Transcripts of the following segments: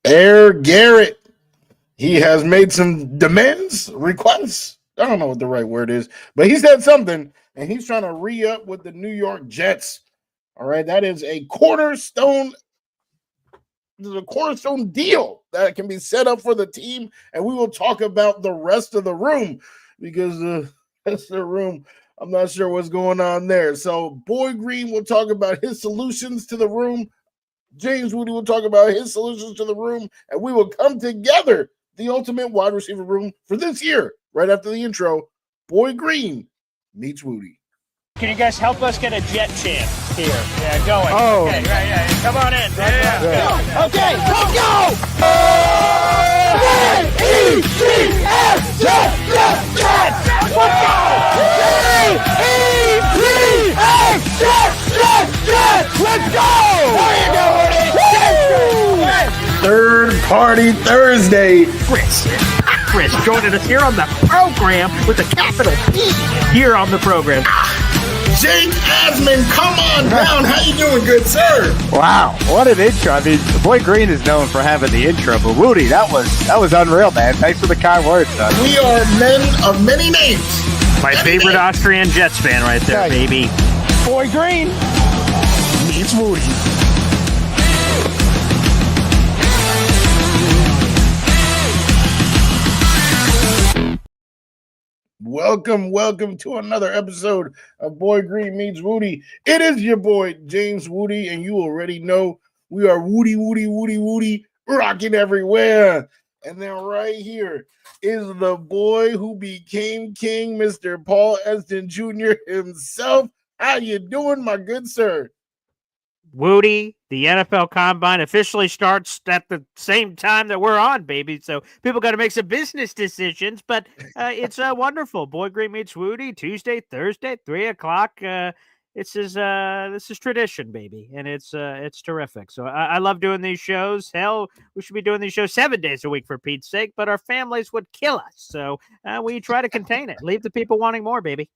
Air Garrett. He has made some demands, requests. I don't know what the right word is, but he said something, and he's trying to re-up with the New York Jets. All right, that is a cornerstone deal that can be set up for the team, and we will talk about the rest of the room because the rest of the room, I'm not sure what's going on there. So Boy Green will talk about his solutions to the room. James Wudi will talk about his solutions to the room, and we will come together, the ultimate wide receiver room for this year. Right after the intro, Boy Green meets Wudi. Can you guys help us get a Jet chant here? Yeah, going. Oh. Okay, right, yeah. Come on in. Yeah. Okay, let's go! J-E-T-S, Jets! Let's go! J-E-T-S, Jets! Let's go! There you go, Third Party Thursday. Chris joining us here on the program with a capital P here on the program. Jake Asman, come on down. How you doing, good sir? Wow, what an intro. I mean, Boy Green is known for having the intro, but Wudi, that was unreal, man. Thanks for the kind words, son. We are men of many names. My favorite Austrian Jets fan right there, Okay. baby. Boy Green Meets Wudi. Welcome to another episode of Boy Green Meets Wudi. It is your boy, James Wudi, and you already know we are Wudi, rocking everywhere. And then right here is the boy who became king, Mr. Paul Eston Jr. himself. How you doing, my good sir? Wudi, the NFL Combine officially starts at the same time that we're on, baby. So people got to make some business decisions, but it's wonderful. Boy Green meets Wudi, Tuesday, Thursday, 3:00. This is tradition, baby, and it's terrific. So I love doing these shows. Hell, we should be doing these shows 7 days a week for Pete's sake, but our families would kill us. So we try to contain it. Leave the people wanting more, baby.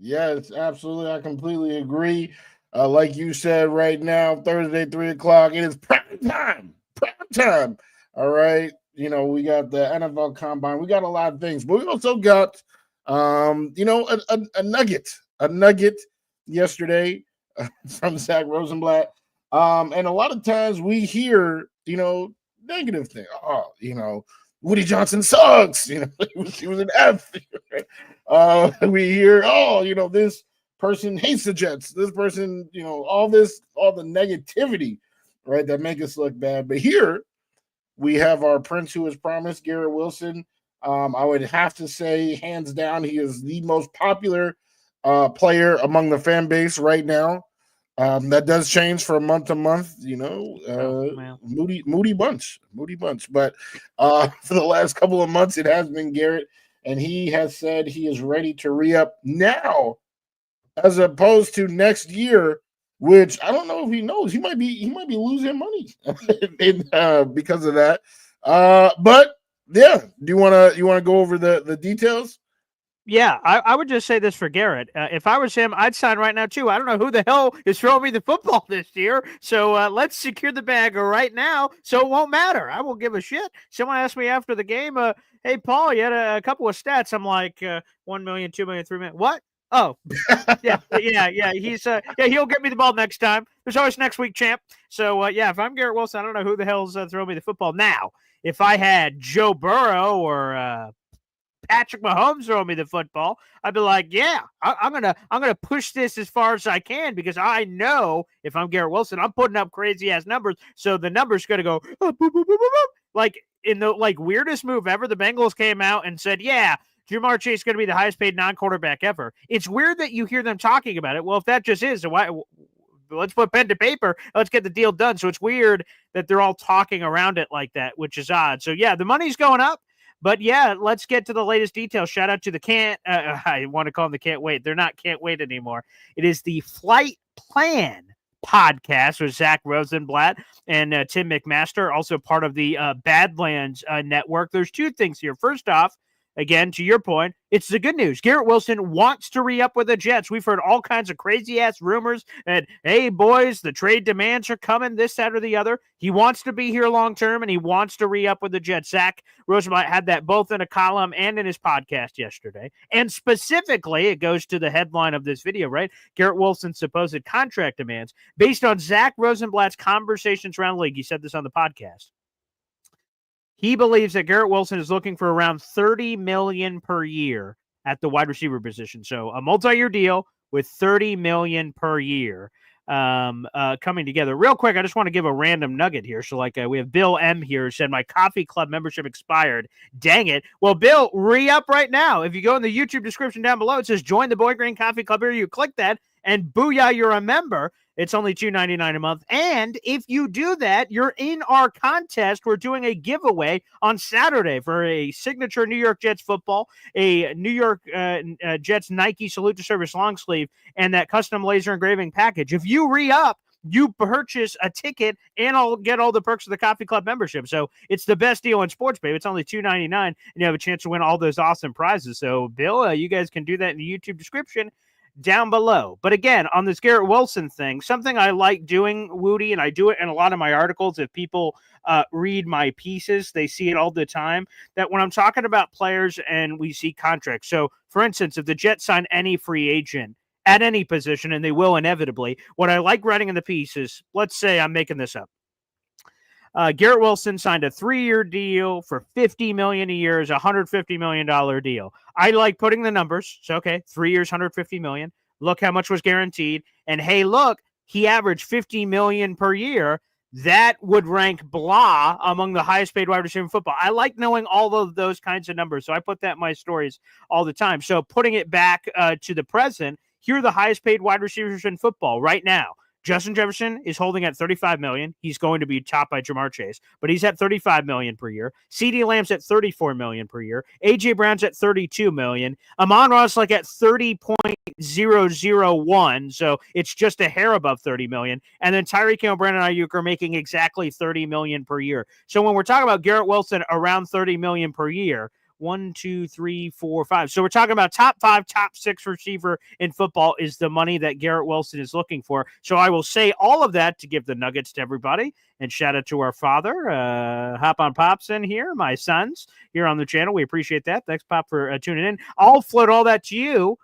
Yes, absolutely. I completely agree. Like you said, right now, Thursday, 3:00, it is prime time. All right. You know, we got the NFL Combine. We got a lot of things, but we also got, a nugget yesterday from Zach Rosenblatt. And a lot of times we hear, negative things. Oh, Woody Johnson sucks. He was an F. We hear, this person hates the Jets. This person, all the negativity, right, that make us look bad. But here we have our prince who is promised, Garrett Wilson. I would have to say, hands down, he is the most popular player among the fan base right now. That does change from month to month, moody bunch. But for the last couple of months, it has been Garrett, and he has said he is ready to re-up now, as opposed to next year, which I don't know if he knows. He might be losing money because of that. But yeah, do you want to go over the details? Yeah, I would just say this for Garrett. If I was him, I'd sign right now, too. I don't know who the hell is throwing me the football this year, so let's secure the bag right now so it won't matter. I won't give a shit. Someone asked me after the game, hey, Paul, you had a couple of stats. I'm like, 1 million, 2 million, 3 million. What? Oh, yeah. He's he'll get me the ball next time. There's always next week, champ. So, if I'm Garrett Wilson, I don't know who the hell's throwing me the football now. If I had Joe Burrow or Patrick Mahomes throwing me the football, I'd be like, yeah, I'm gonna push this as far as I can, because I know if I'm Garrett Wilson, I'm putting up crazy ass numbers. So the numbers gonna go boop, boop, boop, boop, boop. Like in the weirdest move ever. The Bengals came out and said, yeah, Jamar Chase is going to be the highest paid non-quarterback ever. It's weird that you hear them talking about it. Well, if that just is, why? Let's put pen to paper. Let's get the deal done. So it's weird that they're all talking around it like that, which is odd. So yeah, the money's going up. But yeah, let's get to the latest details. Shout out to the I want to call them the Can't Wait. They're not Can't Wait anymore. It is the Flight Plan podcast with Zach Rosenblatt and Tim McMaster, also part of the Badlands Network. There's two things here. First off, again, to your point, it's the good news. Garrett Wilson wants to re-up with the Jets. We've heard all kinds of crazy-ass rumors that, hey, boys, the trade demands are coming, this, that, or the other. He wants to be here long-term, and he wants to re-up with the Jets. Zach Rosenblatt had that both in a column and in his podcast yesterday. And specifically, it goes to the headline of this video, right? Garrett Wilson's supposed contract demands. Based on Zach Rosenblatt's conversations around the league, he said this on the podcast. He believes that Garrett Wilson is looking for around $30 million per year at the wide receiver position. So a multi-year deal with $30 million per year coming together. Real quick, I just want to give a random nugget here. So we have Bill M here who said, my coffee club membership expired. Dang it. Well, Bill, re-up right now. If you go in the YouTube description down below, it says join the Boy Green Coffee Club here. You click that and booyah, you're a member. It's only $2.99 a month. And if you do that, you're in our contest. We're doing a giveaway on Saturday for a signature New York Jets football, a New York Jets Nike Salute to Service long sleeve, and that custom laser engraving package. If you re-up, you purchase a ticket and I'll get all the perks of the Coffee Club membership. So it's the best deal in sports, babe. It's only $2.99 and you have a chance to win all those awesome prizes. So Bill, you guys can do that in the YouTube description down below. But again, on this Garrett Wilson thing, something I like doing, Wudi, and I do it in a lot of my articles. If people read my pieces, they see it all the time, that when I'm talking about players and we see contracts. So for instance, if the Jets sign any free agent at any position, and they will inevitably, what I like writing in the piece is, let's say I'm making this up. Garrett Wilson signed a 3-year deal for $50 million a year, is a $150 million deal. I like putting the numbers. So, okay, 3 years, $150 million. Look how much was guaranteed. And hey, look, he averaged $50 million per year. That would rank blah among the highest paid wide receiver in football. I like knowing all of those kinds of numbers. So I put that in my stories all the time. So putting it back to the present, here are the highest paid wide receivers in football right now. Justin Jefferson is holding at $35 million. He's going to be topped by Jamar Chase, but he's at $35 million per year. CeeDee Lamb's at $34 million per year. AJ Brown's at $32 million. Amon-Ra at $30.001, so it's just a hair above $30 million. And then Tyreek Hill and Brandon Ayuk are making exactly $30 million per year. So when we're talking about Garrett Wilson around $30 million per year, 1, 2, 3, 4, 5. So we're talking about top 5, top 6 receiver in football is the money that Garrett Wilson is looking for. So I will say all of that to give the nuggets to everybody and shout out to our father, Hop on Pops in here, my sons here on the channel. We appreciate that. Thanks, Pop, for tuning in. I'll float all that to you.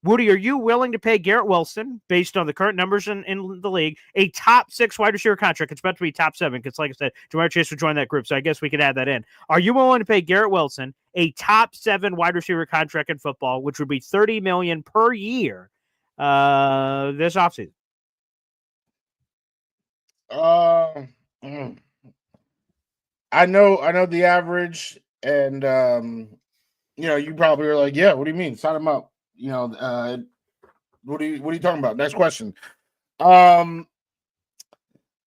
Woody, are you willing to pay Garrett Wilson, based on the current numbers in the league, a top 6 wide receiver contract? It's about to be top 7 because, like I said, Jamar Chase will join that group, so I guess we could add that in. Are you willing to pay Garrett Wilson a top 7 wide receiver contract in football, which would be $30 million per year this offseason? I know the average, and you probably are like, yeah, what do you mean? Sign him up. What are you talking about? Next question. I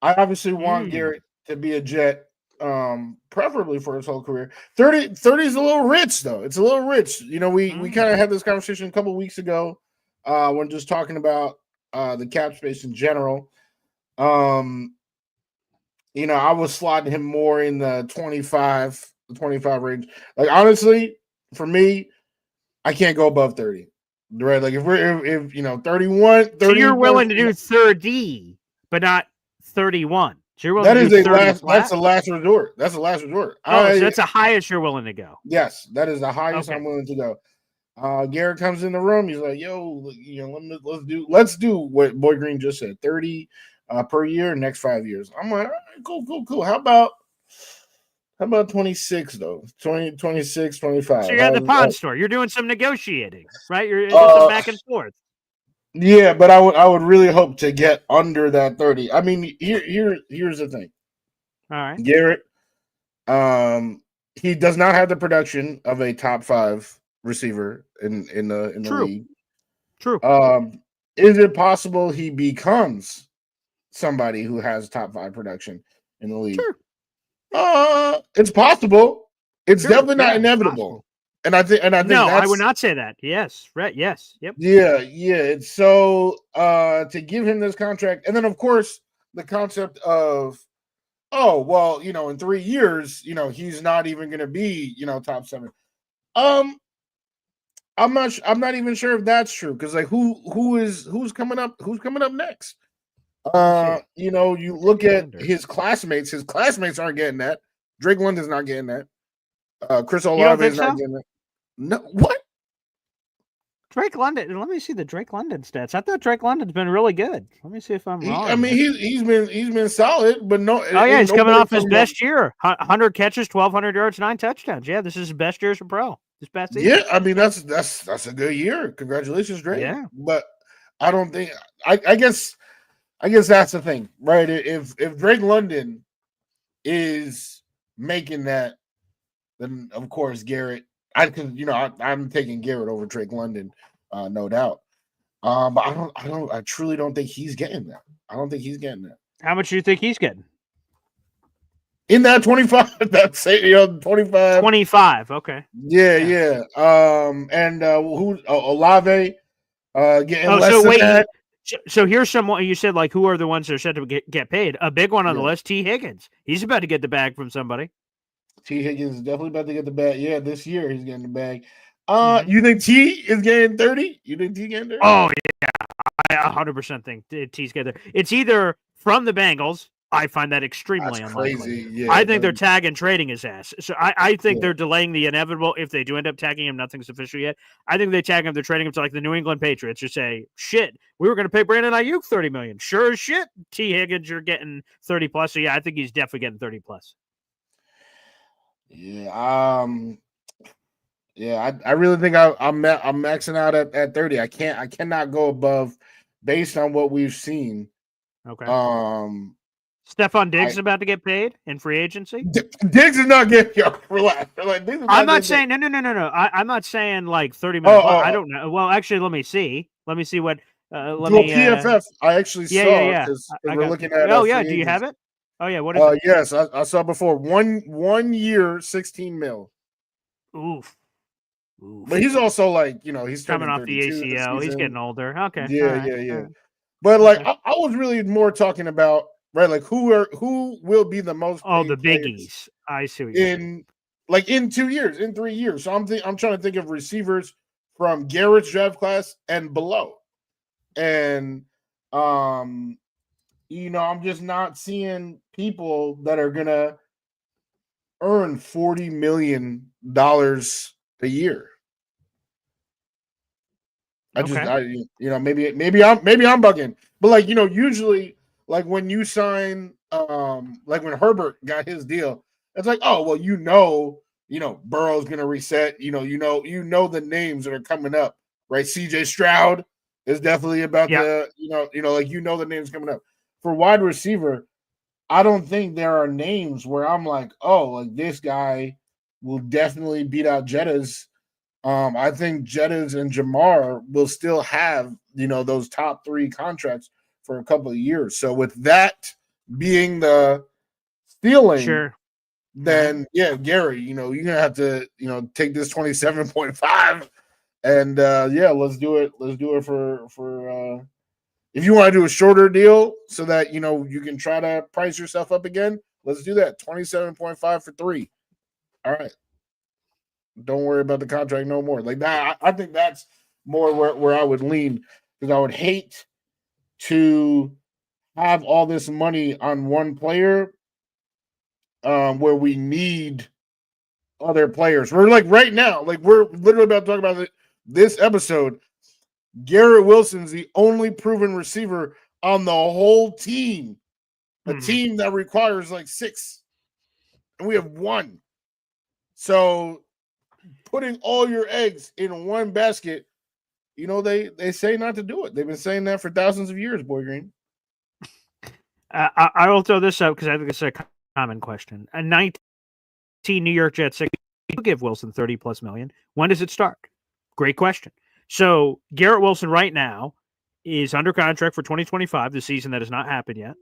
obviously want Garrett to be a Jet, preferably for his whole career. 30 is a little rich, though. It's a little rich. We kind of had this conversation a couple weeks ago when just talking about the cap space in general. I was slotting him more in the 25 range. Like, honestly, for me, I can't go above 30. Right, like if 31, 30, so you're willing to do 30, but not 31. So you're willing that to is do a 30 last. flat? That's the last resort. That's the last resort. So that's the highest you're willing to go. Yes, that is the highest I'm willing to go. Garrett comes in the room. He's like, "Yo, let's do what Boy Green just said. 30 per year, next 5 years." I'm like, all right, cool. How about 26 though? 26, 25. So you're at the pawn store. You're doing some negotiating, right? You're some back and forth. Yeah, but I would really hope to get under that 30. I mean, here's the thing. All right, Garrett, he does not have the production of a top 5 receiver in the league. True. Is it possible he becomes somebody who has top 5 production in the league? Sure. It's possible. It's definitely not inevitable. And I think no, I would not say that. Yes, right. Yes. Yep. Yeah. It's so to give him this contract, and then of course the concept of, in 3 years, he's not even going to be, top 7. Um, I'm not even sure if that's true because like who's coming up? Who's coming up next? You know, you look at his classmates. His classmates aren't getting that. Drake London's not getting that. Chris You don't Olave think is not so? getting that. No, what? Drake London. Let me see the Drake London stats. I thought Drake London's been really good. Let me see if I'm wrong. I mean, here. he's been solid, but no. Oh yeah, he's coming off his about, best year. 100 catches, 1,200 yards, 9 touchdowns. Yeah, this is his best year as a pro. This past season. Yeah, I mean that's a good year. Congratulations, Drake. Yeah, but I don't think. I guess that's the thing, right? If Drake London is making that, then of course Garrett. I'm taking Garrett over Drake London, no doubt. But I truly don't think he's getting that. I don't think he's getting that. How much do you think he's getting? In that 25, that's 25. 25. Okay. Yeah. And who Olave getting less so than wait. that. So here's someone you said like who are the ones that are set to get paid? A big one on the list, T. Higgins. He's about to get the bag from somebody. T. Higgins is definitely about to get the bag. Yeah, this year he's getting the bag. Mm-hmm. You think T is getting 30? You think T getting 30? Oh yeah, I 100% think T's getting there. It's either from the Bengals. I find that extremely unlikely. Crazy. Yeah, I think they're tagging trading his ass. So I think they're delaying the inevitable. If they do end up tagging him, nothing's official yet. I think they tag him. They're trading him to like the New England Patriots. Or say, shit, we were going to pay Brandon Ayuk $30 million. Sure as shit. T. Higgins, you're getting 30 plus. So yeah, I think he's definitely getting 30 plus. Yeah. Yeah. I really think I'm maxing out at 30. I cannot go above based on what we've seen. Okay. Stephon Diggs is about to get paid in free agency. Diggs is not getting relax. I'm not saying no. I'm not saying like 30 minutes. I don't know. Well, actually, let me see. Let me see what. PFF. I actually saw. Yeah. We're looking at. Oh yeah. Do you have it? Oh yeah. What is it? Yes, I saw before. One year, $16 million. Oof. But he's also like he's coming off the ACL. He's getting older. Okay. Yeah. But like I was really more talking about. Right, like who will be the most? Oh, the biggies. I see what you're saying. In 2 years, in 3 years. So I'm trying to think of receivers from Garrett's draft class and below, and I'm just not seeing people that are gonna earn $40 million a year. Maybe I'm bugging, but usually. Like when you sign, like when Herbert got his deal, it's like, oh well, Burrow's gonna reset. You know the names that are coming up, right? CJ Stroud is definitely about the the names coming up. For wide receiver, I don't think there are names where I'm like, oh, like this guy will definitely beat out Jettas. I think Jettas and Jamar will still have those top 3 contracts for a couple of years. So with that being the ceiling, then Gary, you're gonna have to take this 27.5 and let's do it. Let's do it for if you want to do a shorter deal so that you can try to price yourself up again. Let's do that. 27.5 for 3. All right. Don't worry about the contract no more. Like that, I think that's more where I would lean because I would hate to have all this money on one player where we need other players. We're like right now, like we're literally about to talk about this episode. Garrett Wilson's the only proven receiver on the whole team, a team that requires like 6, and we have 1. So putting all your eggs in one basket, they say not to do it. They've been saying that for thousands of years, Boy Green. I will throw this up because I think it's a common question. A 19 New York Jets give Wilson 30 plus million. When does it start? Great question. So Garrett Wilson right now is under contract for 2025, the season that has not happened yet.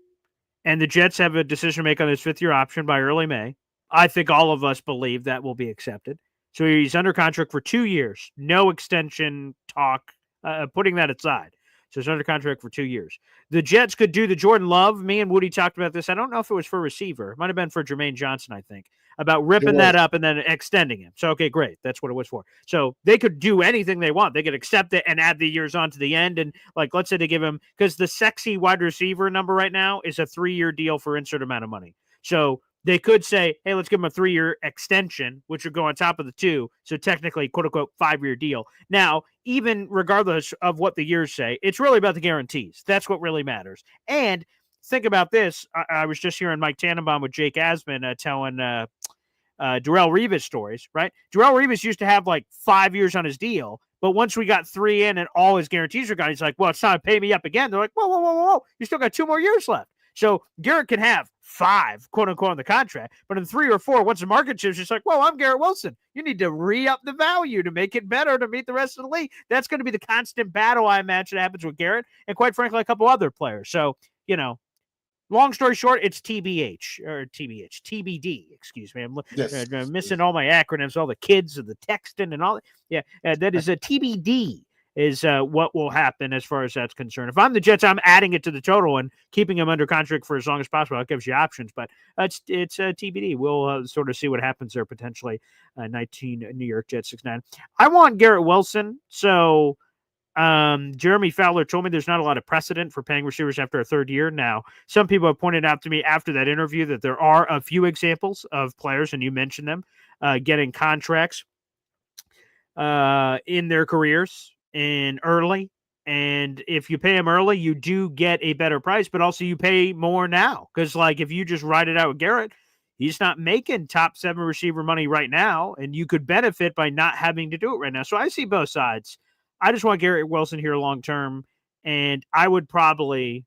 And the Jets have a decision to make on his 5th-year option by early May. I think all of us believe that will be accepted. So he's under contract for 2 years. No extension talk, putting that aside. So he's under contract for 2 years. The Jets could do the Jordan Love. Me and Wudi talked about this. I don't know if it was for receiver. It might have been for Jermaine Johnson, I think, about ripping that up and then extending him. So, okay, great. That's what it was for. So they could do anything they want. They could accept it and add the years on to the end. And, like, let's say they give him, because the sexy wide receiver number right now is a 3-year deal for insert amount of money. So they could say, hey, let's give him a 3-year extension, which would go on top of the 2. So technically, quote unquote, 5-year deal. Now, even regardless of what the years say, it's really about the guarantees. That's what really matters. And think about this. I was just hearing Mike Tannenbaum with Jake Asman telling Darrelle Revis stories, right? Darrelle Revis used to have like 5 years on his deal. But once we got 3 in and all his guarantees are gone, he's like, well, it's time to pay me up again. They're like, whoa. You still got 2 more years left. So Garrett can have 5, quote unquote, on the contract, but in 3 or 4, once the market shifts, it's like, well, I'm Garrett Wilson. You need to re-up the value to make it better to meet the rest of the league. That's going to be the constant battle, I imagine, that happens with Garrett and, quite frankly, a couple other players. So, long story short, it's TBD, excuse me. I'm missing all my acronyms, all the kids and the texting and all that. Yeah, that is a TBD. Is what will happen as far as that's concerned. If I'm the Jets, I'm adding it to the total and keeping him under contract for as long as possible. It gives you options, but it's TBD. We'll sort of see what happens there potentially. 19 New York Jets 6-9. I want Garrett Wilson. So Jeremy Fowler told me there's not a lot of precedent for paying receivers after a 3rd year. Now, some people have pointed out to me after that interview that there are a few examples of players, and you mentioned them, getting contracts in their careers in early, and if you pay him early, you do get a better price, but also you pay more now, because like if you just ride it out with Garrett, he's not making top 7 receiver money right now, and you could benefit by not having to do it right now. So I see both sides. I just want Garrett Wilson here long term, and I would probably,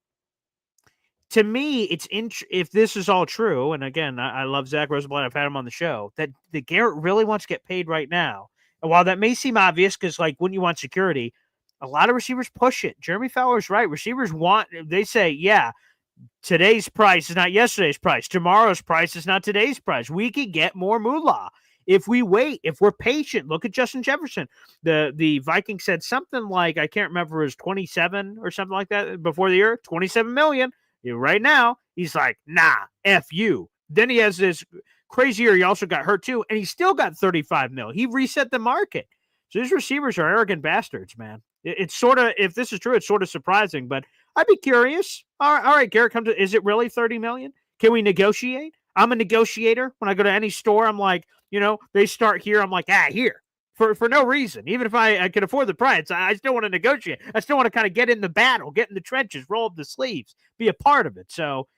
to me, it's if this is all true, and again, I love Zach Rosenblatt, I've had him on the show, that the Garrett really wants to get paid right now. And while that may seem obvious, because like when you want security, a lot of receivers push it. Jeremy Fowler's right. Receivers they say, yeah, today's price is not yesterday's price. Tomorrow's price is not today's price. We could get more moolah if we wait, if we're patient. Look at Justin Jefferson. The Vikings said something like, I can't remember, it was 27 or something like that before the year, 27 million. Right now, he's like, nah, F you. Then he has this crazy year. He also got hurt too, and he still got 35 mil. He reset the market. So these receivers are arrogant bastards, man. It's sort of, if this is true, it's sort of surprising, but I'd be curious. All right, Garrett, is it really 30 million? Can we negotiate? I'm a negotiator. When I go to any store, I'm like, they start here. I'm like, here. For no reason. Even if I could afford the price, I still want to negotiate. I still want to kind of get in the battle, get in the trenches, roll up the sleeves, be a part of it. So,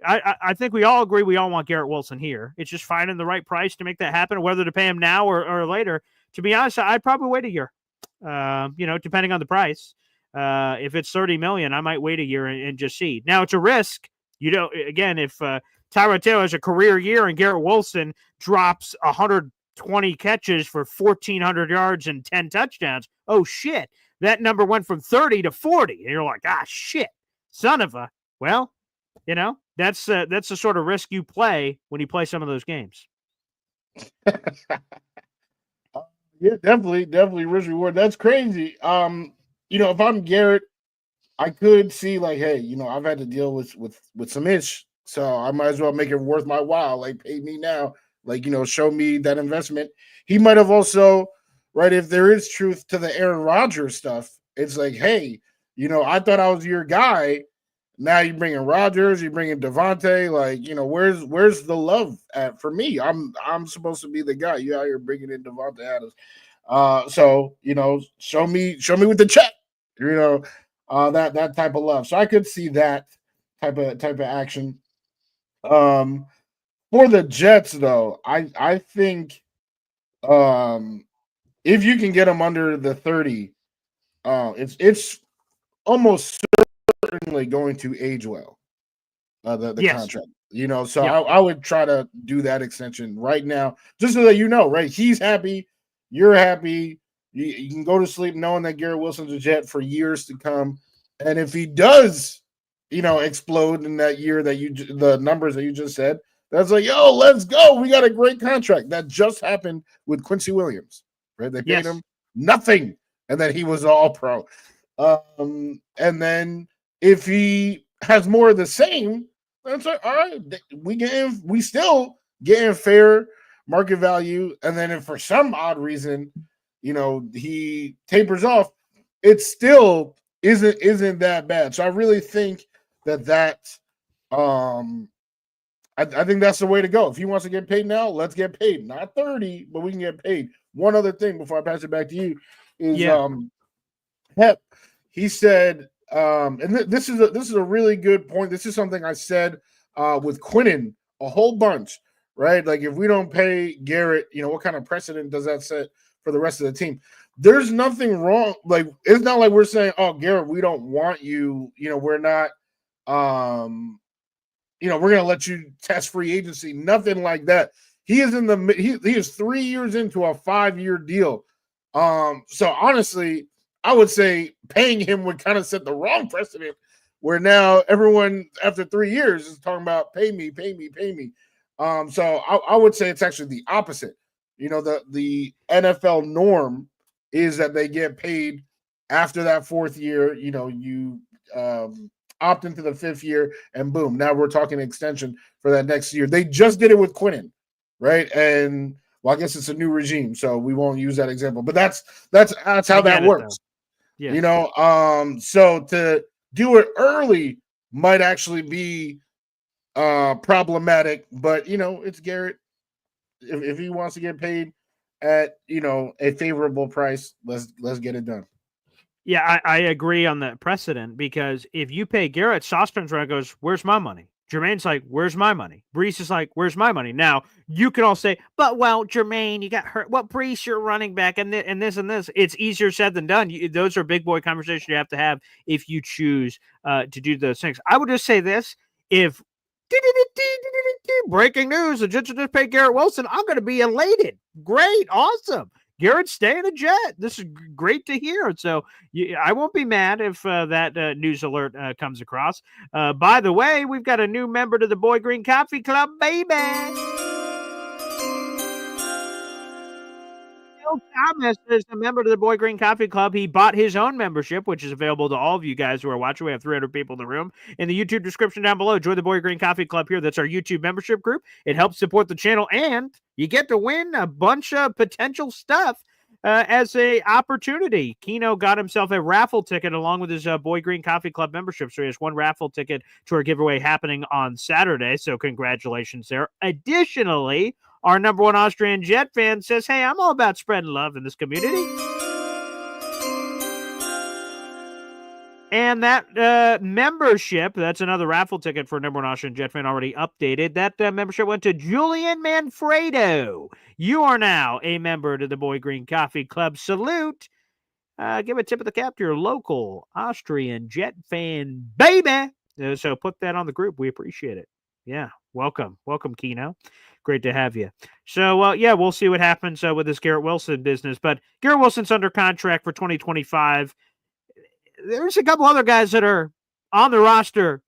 I think we all agree we all want Garrett Wilson here. It's just finding the right price to make that happen, whether to pay him now or later. To be honest, I'd probably wait a year, depending on the price. If it's 30 million, I might wait a year and just see. Now, it's a risk. Again, if Tyrod Taylor has a career year and Garrett Wilson drops 120 catches for 1,400 yards and 10 touchdowns, oh, shit. That number went from 30 to 40. And you're like, shit, son of a, well, that's the sort of risk you play when you play some of those games. Yeah, definitely risk reward. That's crazy. If I'm Garrett, I could see like, hey, I've had to deal with some ish, so I might as well make it worth my while. Like, pay me now. Like, show me that investment. He might have also, right, if there is truth to the Aaron Rodgers stuff, it's like, hey, I thought I was your guy. Now you bring in Rodgers, you bring in Devontae. Like, where's the love at for me? I'm supposed to be the guy. You out here bringing in Devontae Adams. So show me with the check. That type of love. So I could see that type of action. For the Jets, though, I think if you can get them under the 30, it's almost certainly going to age well. The contract, so yep. I would try to do that extension right now, just so that right? He's happy, you're happy. You can go to sleep knowing that Garrett Wilson's a Jet for years to come. And if he does, explode in that year that the numbers that you just said, that's like, yo, let's go. We got a great contract. That just happened with Quincy Williams, right? They paid him nothing, and then he was all pro. And then if he has more of the same, that's all right. We still getting fair market value. And then if for some odd reason, he tapers off, it still isn't that bad. So I really think that I think that's the way to go. If he wants to get paid now, let's get paid. Not 30, but we can get paid. One other thing before I pass it back to you is Hep. He said, and this is a really good point. This is something I said with Quinnen a whole bunch, right? Like if we don't pay Garrett, what kind of precedent does that set for the rest of the team? There's nothing wrong. Like it's not like we're saying, "Oh, Garrett, we don't want you." We're not. We're going to let you test free agency. Nothing like that. He is he is 3 years into a 5-year deal. So honestly, I would say paying him would kind of set the wrong precedent where now everyone after 3 years is talking about pay me. So I would say it's actually the opposite. The NFL norm is that they get paid after that 4th year. You opt into the 5th year, and boom, now we're talking extension for that next year. They just did it with Quinnen, right? And I guess it's a new regime, so we won't use that example. But that's how that works. Yeah. So to do it early might actually be problematic, but it's Garrett. If he wants to get paid at a favorable price, let's get it done. Yeah, I agree on that precedent because if you pay Garrett, Sauce turns around and goes, "Where's my money?" Jermaine's like, "Where's my money?" Brees is like, "Where's my money?" Now, you can all say, "But, Jermaine, you got hurt. Well, Brees, you're running back, and this and this." It's easier said than done. Those are big boy conversations you have to have if you choose to do those things. I would just say this. If breaking news, the Jets just paid Garrett Wilson, I'm going to be elated. Great. Awesome. Garrett's staying a Jet. This is great to hear. So I won't be mad if that news alert comes across. By the way, we've got a new member to the Boy Green Coffee Club, baby. Thomas is a member to the Boy Green Coffee Club. He bought his own membership, which is available to all of you guys who are watching. We have 300 people in the room. In the YouTube description down below, join the Boy Green Coffee Club here. That's our YouTube membership group. It helps support the channel, and you get to win a bunch of potential stuff as a opportunity. Keno got himself a raffle ticket along with his Boy Green Coffee Club membership. So he has one raffle ticket to our giveaway happening on Saturday. So congratulations there. Additionally, our number one Austrian Jet fan says, "Hey, I'm all about spreading love in this community." And that membership, that's another raffle ticket for number one Austrian Jet fan already updated. That membership went to Julian Manfredo. You are now a member to the Boy Green Coffee Club. Salute. Give a tip of the cap to your local Austrian Jet fan, baby. So put that on the group. We appreciate it. Yeah, welcome. Welcome, Keno. Great to have you. So, we'll see what happens with this Garrett Wilson business. But Garrett Wilson's under contract for 2025. There's a couple other guys that are on the roster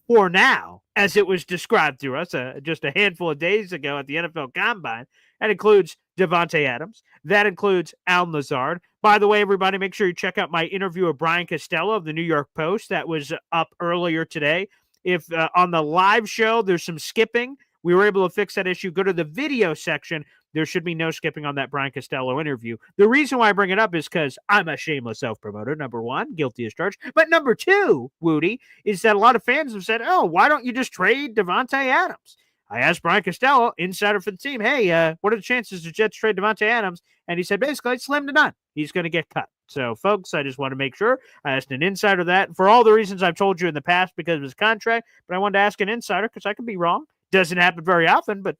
for now, as it was described to us just a handful of days ago at the NFL Combine. That includes Devontae Adams. That includes Allen Lazard. By the way, everybody, make sure you check out my interview with Brian Costello of the New York Post. That was up earlier today. If on the live show there's some skipping, we were able to fix that issue. Go to the video section. There should be no skipping on that Brian Costello interview. The reason why I bring it up is because I'm a shameless self-promoter, number one, guilty as charged. But number two, Wudi, is that a lot of fans have said, "Oh, why don't you just trade Devontae Adams?" I asked Brian Costello, insider for the team, "Hey, what are the chances the Jets trade Devontae Adams?" And he said, basically, it's slim to none. He's going to get cut. So, folks, I just want to make sure I asked an insider that for all the reasons I've told you in the past because of his contract, but I wanted to ask an insider because I could be wrong. Doesn't happen very often, but,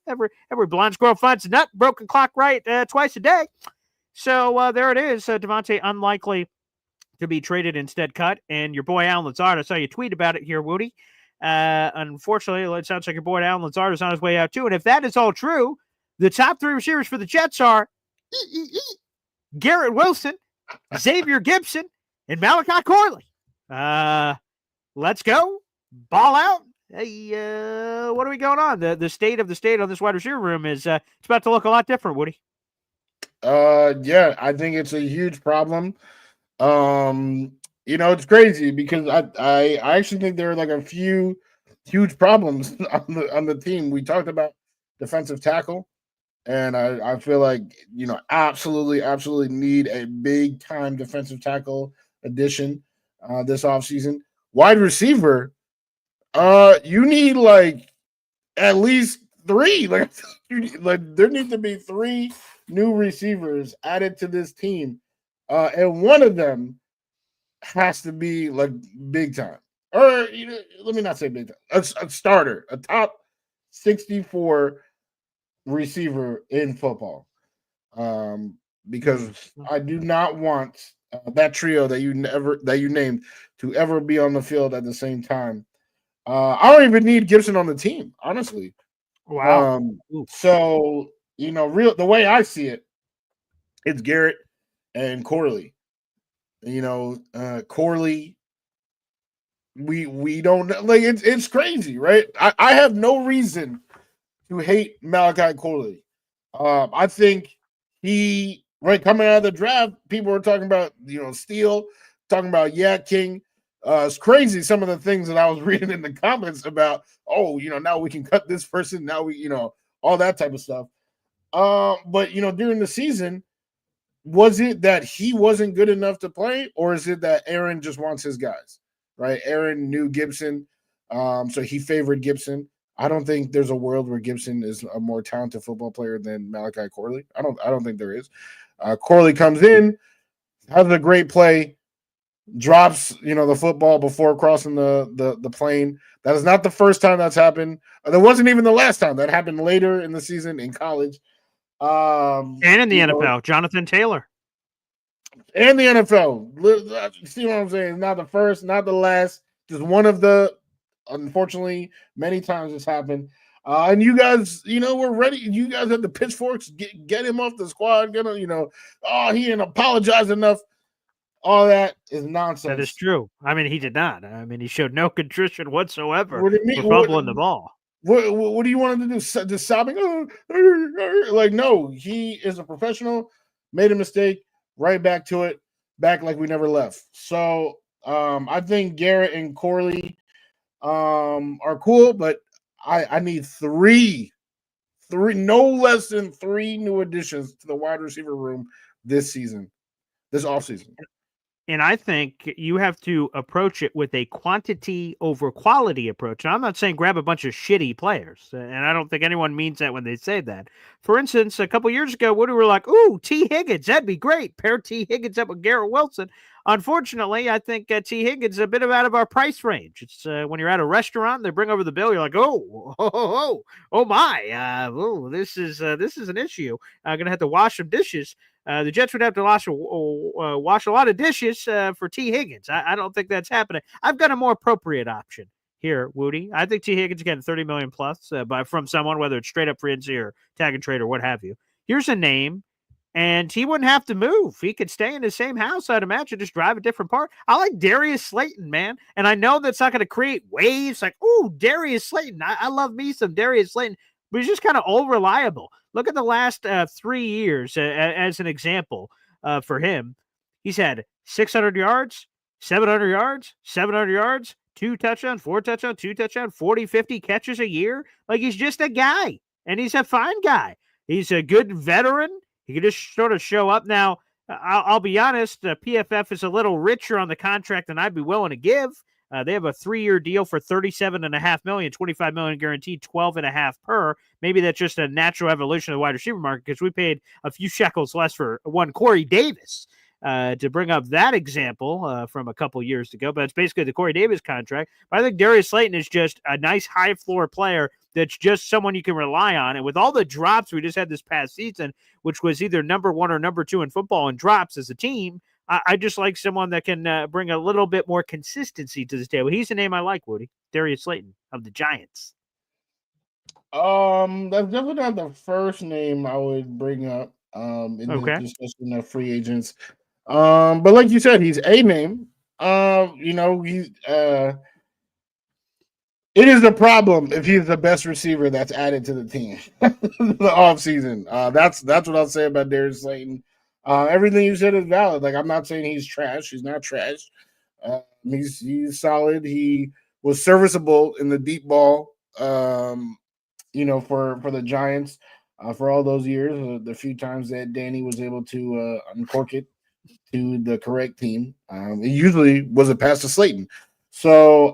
every blind squirrel finds a nut, broken clock right twice a day. So there it is. Devontae unlikely to be traded, instead cut. And your boy Allen Lazard, I saw you tweet about it here, Wudi. Unfortunately, it sounds like your boy Allen Lazard is on his way out too. And if that is all true, the top three receivers for the Jets are Garrett Wilson, Xavier Gibson, and Malachi Corley. Let's go. Ball out. Hey, what are we going on? The state of the state on this wide receiver room is it's about to look a lot different, Woody. Yeah, I think it's a huge problem. It's crazy because I actually think there are like a few huge problems on the team. We talked about defensive tackle, and I feel like absolutely need a big time defensive tackle addition this offseason. Wide receiver, you need like at least three. Like there need to be three new receivers added to this team, and one of them has to be like big time, or let me not say big time, a starter, a top 64 receiver in football. Because I do not want that trio that you named to ever be on the field at the same time. I don't even need Gibson on the team, honestly. Wow. So the way I see it, it's Garrett and Corley. Corley. We don't like it's crazy, right? I have no reason to hate Malachi Corley. I think he coming out of the draft, people were talking about Steele, talking about King. It's crazy some of the things that I was reading in the comments about. Oh, now we can cut this person. Now we all that type of stuff. But during the season, was it that he wasn't good enough to play, or is it that Aaron just wants his guys? Right? Aaron knew Gibson, so he favored Gibson. I don't think there's a world where Gibson is a more talented football player than Malachi Corley. I don't think there is. Corley comes in, has a great play, drops the football before crossing the plane. That is not the first time that's happened. That wasn't even the last time. That happened later in the season in college. And in the NFL, Jonathan Taylor. And the NFL. See what I'm saying? Not the first, not the last. Just one of the, unfortunately, many times it's happened. And you guys, we're ready. You guys have the pitchforks. Get him off the squad. He didn't apologize enough. All that is nonsense. That is true. I mean, he did not. I mean, he showed no contrition whatsoever for fumbling the ball. What do you want him to do? Just sobbing? Like, no, he is a professional, made a mistake, right back to it, back like we never left. So I think Garrett and Corley are cool, but I need three, no less than three new additions to the wide receiver room this offseason. And I think you have to approach it with a quantity over quality approach. And I'm not saying grab a bunch of shitty players. And I don't think anyone means that when they say that. For instance, a couple years ago, we were like, ooh, T. Higgins, that'd be great. Pair T. Higgins up with Garrett Wilson. Unfortunately, I think T. Higgins is a bit out of our price range. It's when you're at a restaurant, they bring over the bill. You're like, oh my, this is an issue. I'm gonna have to wash some dishes. The Jets would have to wash a lot of dishes for T. Higgins. I don't think that's happening. I've got a more appropriate option here, Wudi. I think T. Higgins getting $30 million plus from someone, whether it's straight up free agency or tag and trade or what have you. Here's a name. And he wouldn't have to move. He could stay in the same house, I'd imagine, just drive a different part. I like Darius Slayton, man. And I know that's not going to create waves like, ooh, Darius Slayton. I love me some Darius Slayton. But he's just kind of all reliable. Look at the last 3 years as an example for him. He's had 600 yards, 700 yards, 700 yards, 2 touchdowns, 4 touchdowns, 2 touchdowns, 40, 50 catches a year. Like, he's just a guy. And he's a fine guy. He's a good veteran. He can just sort of show up. Now, I'll be honest, PFF is a little richer on the contract than I'd be willing to give. They have a 3-year deal for $37.5 million, $25 million guaranteed, $12.5 per. Maybe that's just a natural evolution of the wide receiver market because we paid a few shekels less for one Corey Davis. To bring up that example from a couple years ago, but it's basically the Corey Davis contract. But I think Darius Slayton is just a nice high floor player that's just someone you can rely on. And with all the drops we just had this past season, which was either number 1 or number 2 in football and drops as a team, I just like someone that can bring a little bit more consistency to this table. He's the name I like, Woody. Darius Slayton of the Giants. That's definitely not the first name I would bring up in the discussion of free agents. But like you said, he's a name. It is a problem if he's the best receiver that's added to the team the offseason. That's what I'll say about Darius Slayton. Everything you said is valid. Like, I'm not saying he's trash. He's not trash. He's solid. He was serviceable in the deep ball. For the Giants, for all those years, the few times that Danny was able to uncork it to the correct team, it usually was a pass to Slayton. So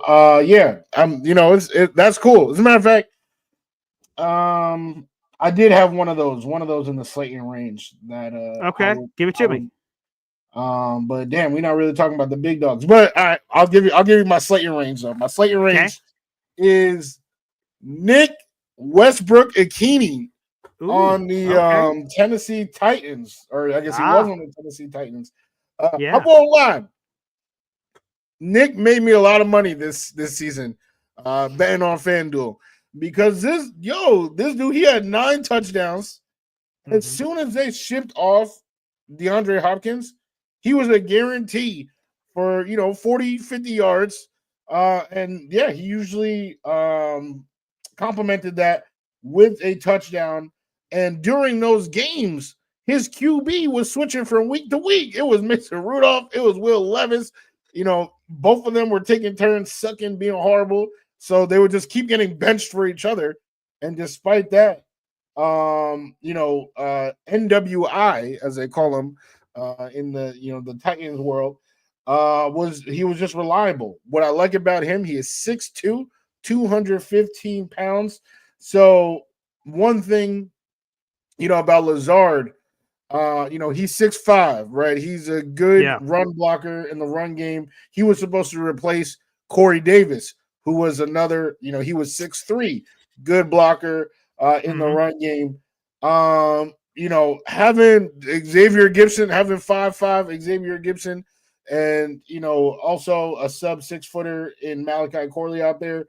that's cool. As a matter of fact, I did have one of those in the Slayton range that okay, give it to me. But damn, we're not really talking about the big dogs. But all right, I'll give you my Slayton range though. My Slayton range is Nick Westbrook-Ikhine on the Tennessee Titans, or I guess he was on the Tennessee Titans. I won't lie. Nick made me a lot of money this season, betting on FanDuel, because this dude, he had 9 touchdowns. Mm-hmm. As soon as they shipped off DeAndre Hopkins, he was a guarantee for 40, 50 yards. He usually complemented that with a touchdown. And during those games, his QB was switching from week to week. It was Mason Rudolph. It was Will Levis. Both of them were taking turns sucking, being horrible. So they would just keep getting benched for each other. And despite that, NWI, as they call him in the Titans world, was just reliable. What I like about him, he is 6'2", 215 pounds. So one thing, about Lazard, he's 6'5", right? He's a good run blocker in the run game. He was supposed to replace Corey Davis, who was another, he was 6'3", good blocker in the run game. Having Xavier Gibson, having 5'5" Xavier Gibson, and also a sub 6-footer in Malachi Corley out there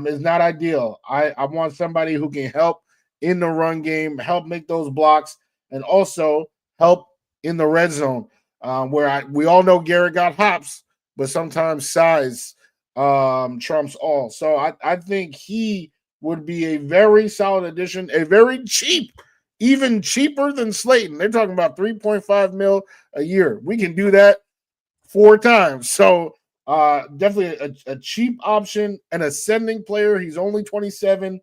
is not ideal. I want somebody who can help in the run game, help make those blocks, and also help in the red zone, where we all know Garrett got hops, but sometimes size trumps all. So I think he would be a very solid addition, a very cheap, even cheaper than Slayton. They're talking about $3.5 million a year. We can do that 4 times. So definitely a cheap option, an ascending player. He's only 27.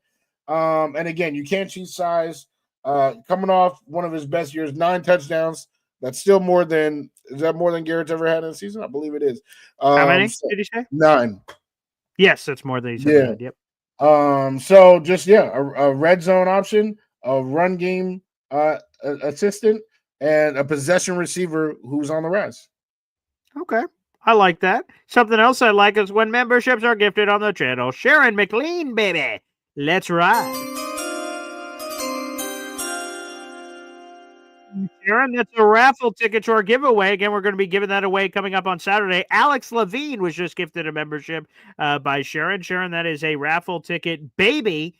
And again, you can't cheat size. Coming off one of his best years, 9 touchdowns. That's still more than Garrett's ever had in a season? I believe it is. How many did you say? 9. Yes, that's more than he's ever had. Yep. So just a red zone option, a run game assistant, and a possession receiver who's on the rise. Okay. I like that. Something else I like is when memberships are gifted on the channel. Sharon McLean, baby. Let's ride. Sharon, that's a raffle ticket to our giveaway. Again, we're going to be giving that away coming up on Saturday. Alex Levine was just gifted a membership by Sharon. Sharon, that is a raffle ticket, baby,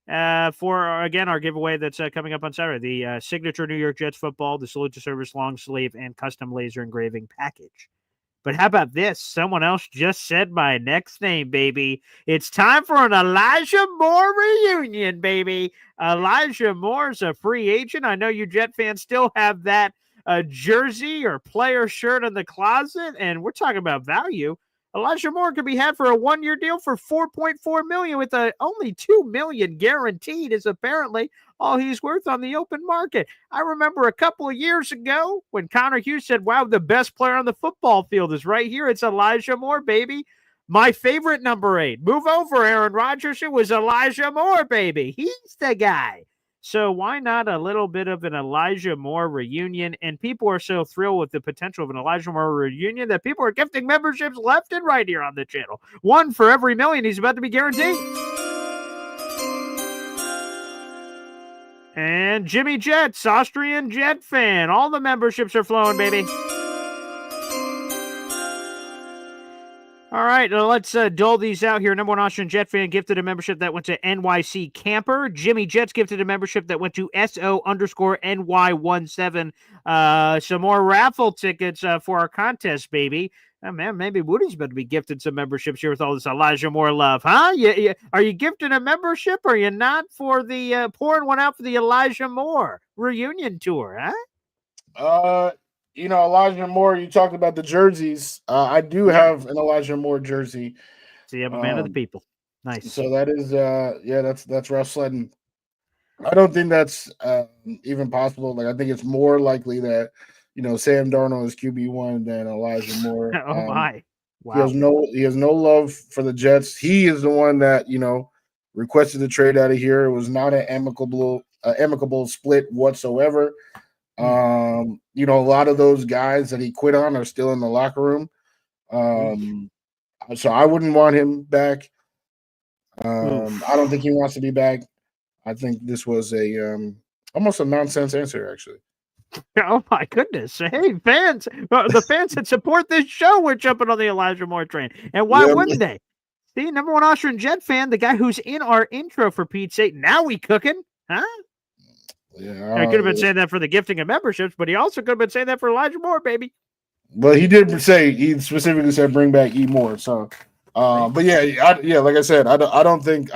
for, again, our giveaway that's coming up on Saturday. The signature New York Jets football, the Salute to Service long sleeve, and custom laser engraving package. But how about this? Someone else just said my next name, baby. It's time for an Elijah Moore reunion, baby. Elijah Moore's a free agent. I know you Jet fans still have that jersey or player shirt in the closet, and we're talking about value. Elijah Moore could be had for a 1-year deal for $4.4 million with only $2 million guaranteed is apparently all he's worth on the open market. I remember a couple of years ago when Connor Hughes said, wow, the best player on the football field is right here. It's Elijah Moore, baby. My favorite number 8. Move over, Aaron Rodgers. It was Elijah Moore, baby. He's the guy. So why not a little bit of an Elijah Moore reunion? And people are so thrilled with the potential of an Elijah Moore reunion that people are gifting memberships left and right here on the channel. 1 for every million he's about to be guaranteed. And Jimmy Jets, Austrian Jet fan. All the memberships are flowing, baby. All right, let's dole these out here. Number 1 Austrian Jet fan gifted a membership that went to NYC Camper. Jimmy Jets gifted a membership that went to SO_NY17. Some more raffle tickets for our contest, baby. Oh, man, maybe Woody's about to be gifted some memberships here with all this Elijah Moore love, huh? Are you gifting a membership or are you not for the pouring one out for the Elijah Moore reunion tour, huh? Elijah Moore. You talked about the jerseys. I do Yeah. have an Elijah Moore jersey. See, I'm a man of the Um, people. Nice. so that is, that's rough sledding. I don't think that's even possible. Like, I think it's more likely that Sam Darnold is QB1 than Elijah Moore. Oh my! He has Wow. no love for the Jets. He is the one that requested the trade out of here. It was not an amicable split whatsoever. A lot of those guys that he quit on are still in the locker room. So I wouldn't want him back. I don't think he wants to be back. I think this was almost a nonsense answer, actually. Oh my goodness! Hey, fans, the fans that support this show, we're jumping on the Elijah Moore train, and why wouldn't they? See, number one Austrian Jet fan, the guy who's in our intro for Pete's sake. Now we cooking, huh? Yeah, I could have been saying that for the gifting of memberships, but he also could have been saying that for Elijah Moore, baby. But he specifically said bring back E Moore. So, but like I said, I don't think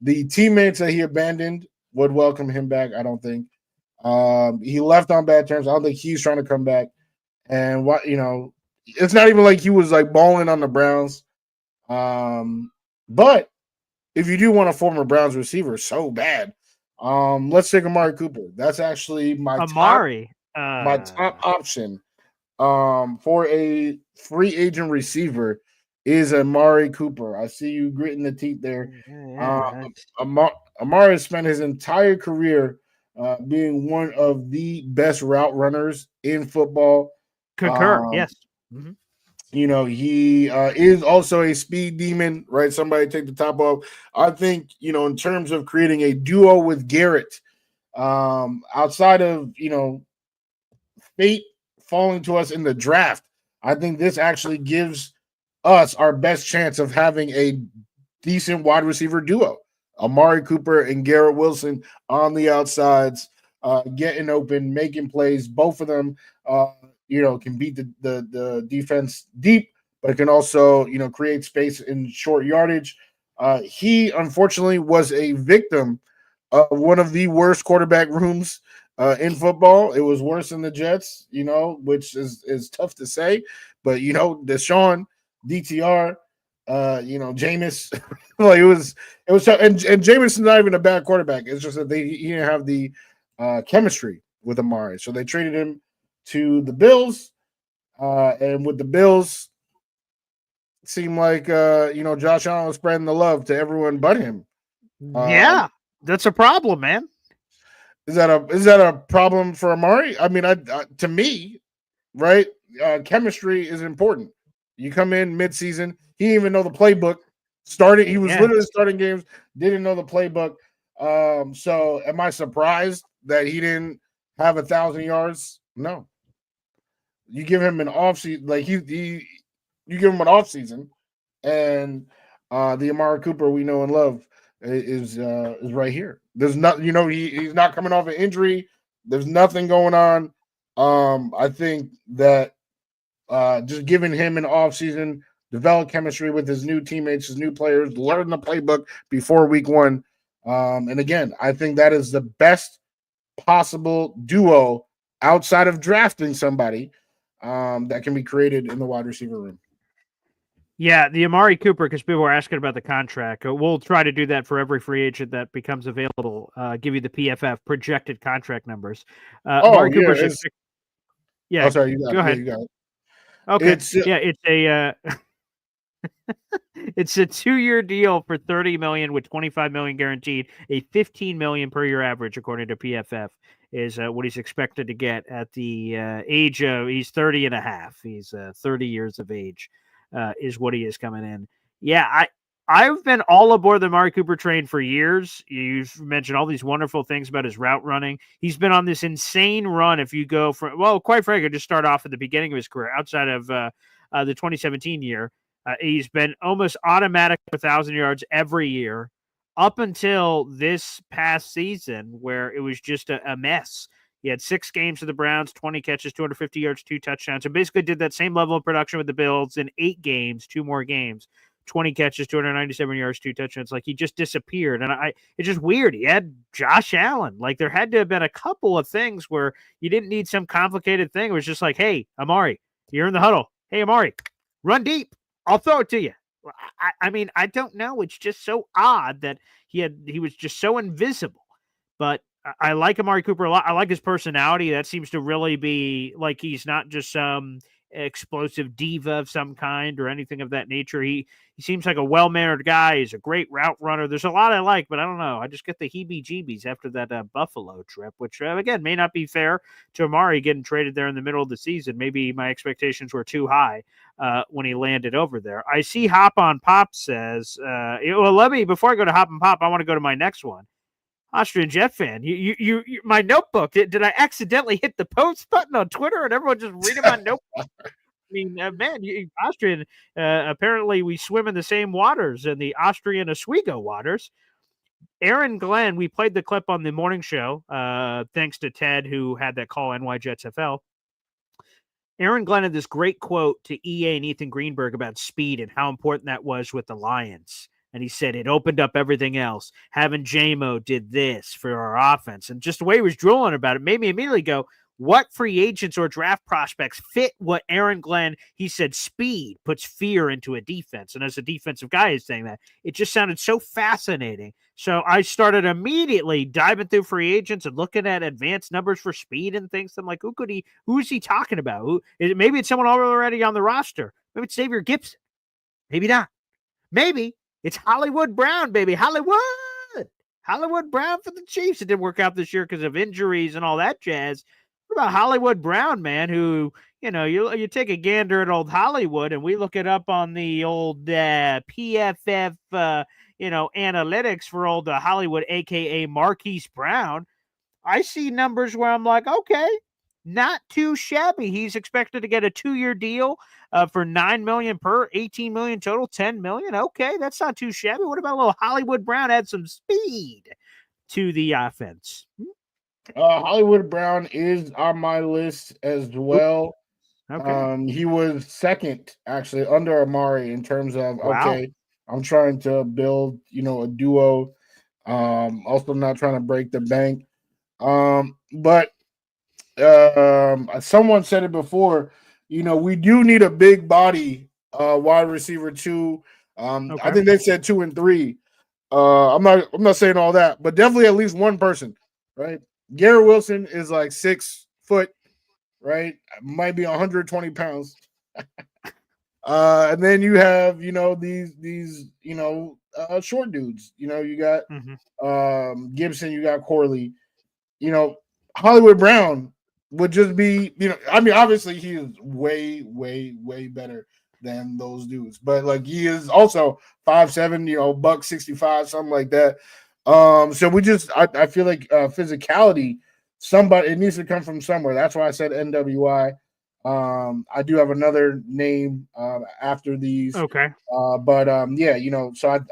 the teammates that he abandoned would welcome him back. I don't think. He left on bad terms. I don't think he's trying to come back. And it's not even like he was like balling on the Browns. But if you do want a former Browns receiver so bad, let's take Amari Cooper. That's actually my top option. For a free agent receiver is Amari Cooper. I see you gritting the teeth there. Amari has spent his entire career being one of the best route runners in football. Concur, yes. Mm-hmm. He is also a speed demon, right? Somebody take the top off. I think, in terms of creating a duo with Garrett, outside of, fate falling to us in the draft, I think this actually gives us our best chance of having a decent wide receiver duo. Amari Cooper and Garrett Wilson on the outsides, getting open, making plays. Both of them, can beat the defense deep, but it can also, create space in short yardage. He unfortunately was a victim of one of the worst quarterback rooms in football. It was worse than the Jets, which is tough to say, but Deshaun, DTR, Jameis, like it was tough. And Jameis is not even a bad quarterback. It's just that he didn't have the chemistry with Amari, so they traded him to the Bills, and with the Bills, it seemed like Josh Allen was spreading the love to everyone but him. Yeah, that's a problem, man. Is that a problem for Amari? I mean, to me, right? Chemistry is important. You come in mid-season, he didn't even know the playbook. He was literally starting games, didn't know the playbook. So am I surprised that he didn't have 1,000 yards? No. You give him an offseason, like you give him an offseason, and the Amari Cooper we know and love is right here. There's not, he's not coming off an injury. There's nothing going on. I think that just giving him an offseason, develop chemistry with his new teammates, his new players, learn the playbook before week one. And again, I think that is the best possible duo outside of drafting somebody that can be created in the wide receiver room. Yeah, the Amari Cooper, because people were asking about the contract. We'll try to do that for every free agent that becomes available. Give you the PFF projected contract numbers. Amari Cooper. Yeah. Oh, sorry, you got go ahead. You got it. Okay. It's a 2-year deal for $30 million with $25 million guaranteed. A $15 million per year average, according to PFF, is what he's expected to get at the age of. He's 30 and a half. He's 30 years of age. Is what he is coming in. Yeah, I've been all aboard the Amari Cooper train for years. You've mentioned all these wonderful things about his route running. He's been on this insane run. If you go from, quite frankly, just start off at the beginning of his career, outside of the 2017 year, he's been almost automatic 1,000 yards every year up until this past season, where it was just a mess. He had 6 games for the Browns, 20 catches, 250 yards, 2 touchdowns. So basically did that same level of production with the Bills in 8 games, 2 more games. 20 catches, 297 yards, 2 touchdowns. Like he just disappeared. And it's just weird. He had Josh Allen. Like there had to have been a couple of things where you didn't need some complicated thing. It was just like, hey, Amari, you're in the huddle. Hey, Amari, run deep. I'll throw it to you. I mean, I don't know. It's just so odd that he was just so invisible. But I like Amari Cooper a lot. I like his personality. That seems to really be like he's not just some explosive diva of some kind or anything of that nature. He seems like a well-mannered guy. He's a great route runner. There's a lot I like, but I don't know. I just get the heebie-jeebies after that Buffalo trip, which, again, may not be fair to Amari getting traded there in the middle of the season. Maybe my expectations were too high when he landed over there. I see Hop on Pop says, before I go to Hop on Pop, I want to go to my next one. Austrian Jet fan, you my notebook. Did I accidentally hit the post button on Twitter and everyone just reading my notebook? I mean, man, Austrian. Apparently, we swim in the same waters, in the Austrian Oswego waters. Aaron Glenn, we played the clip on the morning show, thanks to Ted, who had that call NY Jets FL. Aaron Glenn had this great quote to EA and Ethan Greenberg about speed and how important that was with the Lions. And he said it opened up everything else. Having JMO did this for our offense. And just the way he was drooling about it made me immediately go, what free agents or draft prospects fit what Aaron Glenn, he said speed puts fear into a defense. And as a defensive guy is saying that, it just sounded so fascinating. So I started immediately diving through free agents and looking at advanced numbers for speed and things. I'm like, who is he talking about? Maybe it's someone already on the roster. Maybe it's Xavier Gipson. Maybe not. Maybe it's Hollywood Brown, baby. Hollywood Brown for the Chiefs. It didn't work out this year because of injuries and all that jazz. What about Hollywood Brown, man, who, you take a gander at old Hollywood and we look it up on the old PFF, analytics for old Hollywood, a.k.a. Marquise Brown. I see numbers where I'm like, okay, not too shabby. He's expected to get a 2-year deal for $9 million per, $18 million total, $10 million. Okay, that's not too shabby. What about a little Hollywood Brown? Add some speed to the offense. Hollywood Brown is on my list as well. Okay. He was second, actually, under Amari in terms of, okay, I'm trying to build, a duo. Also not trying to break the bank. But someone said it before, we do need a big body wide receiver too. I think they said 2 and 3. I'm not saying all that, but definitely at least one person, right? Garrett Wilson is like 6 foot, right? Might be 120 pounds. And then you have, these short dudes. You got Gibson, you got Corley. Hollywood Brown would just be, obviously he is way, way, way better than those dudes. But like he is also 5'7", $165, something like that. So I feel like physicality, it needs to come from somewhere. That's why I said NWI. I do have another name after these. Okay. So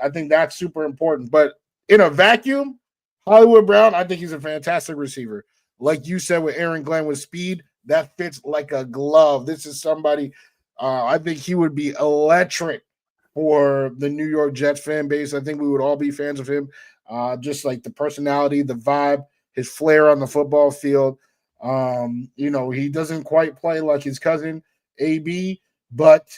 I think that's super important. But in a vacuum, Hollywood Brown, I think he's a fantastic receiver. Like you said with Aaron Glenn with speed, that fits like a glove. This is somebody I think he would be electric for the New York Jets fan base. I think we would all be fans of him. Just like the personality, the vibe, his flair on the football field. He doesn't quite play like his cousin AB, but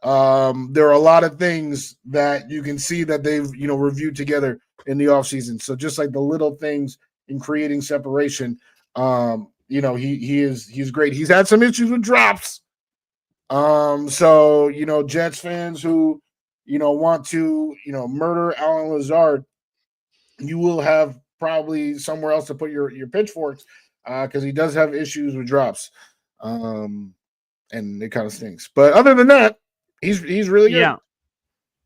there are a lot of things that you can see that they've reviewed together in the offseason. So just like the little things in creating separation, he's great. He's had some issues with drops. Jets fans who want to murder Alan Lazard, you will have probably somewhere else to put your pitchforks because he does have issues with drops, and it kind of stinks. But other than that, he's really good.